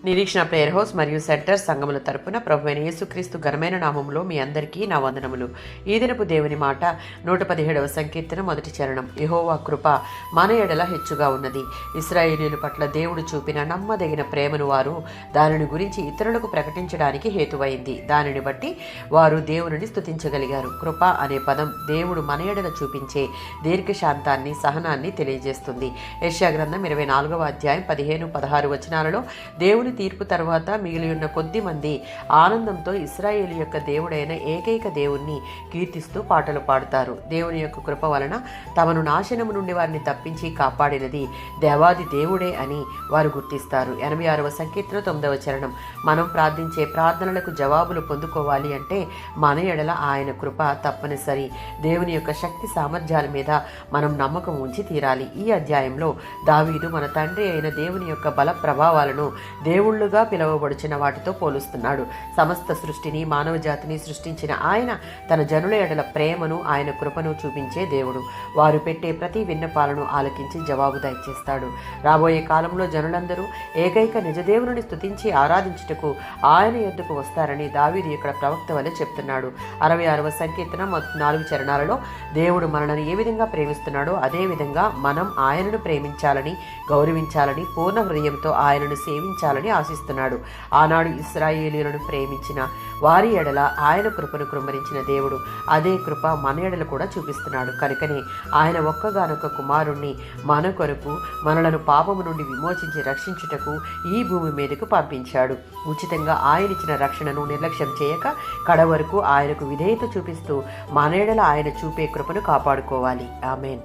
నిరీక్షణ prayer house మరియు centre సంఘముల తరపున ప్రభువైన యేసుక్రీస్తు ఘనమైన నామములో మీ అందరికీ నా వందనములు. ఈ దినపు దేవుని మాట 117వ సంకీర్తన మొదటి చరణం. యెహోవా కృప మన ఎడల హెచ్చుగా ఉన్నది. ఇశ్రాయేలీయుల పట్ల దేవుడు చూపిన నమ్మదగిన ప్రేమను వారు దానిని గురించి ఇతరులకు ప్రకటించడానికి హేతువైంది. దానిని బట్టి వారు దేవునిని స్తుతించగలిగారు. కృప అనే పదం దేవుడు మన ఎడల చూపించే దీర్ఘశాంతాన్ని, సహనాన్ని తెలియజేస్తుంది. యెషయా గ్రంథం 24వ అధ్యాయం 15-16 వచనాలలో దేవుని తీర్పు తర్వాత మిగిలి ఉన్న కొద్ది మంది ఆనందంతో ఇశ్రాయేలు యొక్క దేవుడైన ఏకైక దేవుణ్ణి కీర్తిస్తూ పాటలు పాడుతారు. దేవుని యొక్క కృప వలన తమను నాశనము నుండి వారిని తప్పించి కాపాడినది దేవాది దేవుడే అని వారు గుర్తిస్తారు. 86వ సంకీర్తన 9వ చరణం. మనం ప్రార్థించే ప్రార్థనలకు జవాబులు పొందుకోవాలి అంటే మన ఎడల ఆయన కృప తప్పనిసరి. దేవుని యొక్క శక్తి సామర్థ్యాల మీద మనం నమ్మకం ఉంచి తీరాలి. ఈ అధ్యాయంలో దావీదు మన తండ్రి అయిన దేవుని యొక్క బల ప్రభావాలను దేవుళ్ళుగా పిలువబడుచిన వాటితో పోలుస్తున్నాడు. సమస్త సృష్టిని, మానవ జాతిని సృష్టించిన ఆయన తన జనుల ఎడల ప్రేమను, ఆయన కృపను చూపించే దేవుడు. వారు పెట్టే ప్రతి విన్నపాలను ఆలకించి జవాబు దయచేస్తాడు. రాబోయే కాలంలో జనులందరూ ఏకైక నిజదేవుని స్తుతించి ఆరాధించుటకు ఆయన యొద్దకు వస్తారని దావీదు ఇక్కడ ప్రవక్త వలె చెప్తున్నాడు. 66వ సంకీర్తన 4 చరణాలలో దేవుడు మనల్ని ఏ విధంగా ప్రేమిస్తున్నాడో అదే విధంగా మనం ఆయనను ప్రేమించాలని, గౌరవించాలని, పూర్ణ హృదయంతో ఆయనను సేవించాలని ఆశిస్తున్నాడు. ఆనాడు ఇశ్రాయేలీయులను ప్రేమించిన వారి ఎడల ఆయన కృపను కృమ్మరించిన దేవుడు అదే కృప మన ఎడల కూడా చూపిస్తున్నాడు. కనుకనే ఆయన ఒక్కగానొక్క కుమారుణ్ణి మన కొరకు, మనలను పాపము నుండి విమోచించి రక్షించుటకు ఈ భూమి మీదకు పంపించాడు. ఉచితంగా ఆయన ఇచ్చిన రక్షణను నిర్లక్ష్యం చేయక కడవరకు ఆయనకు విధేయత చూపిస్తూ మన ఎడల ఆయన చూపే కృపను కాపాడుకోవాలి. ఆమేన్.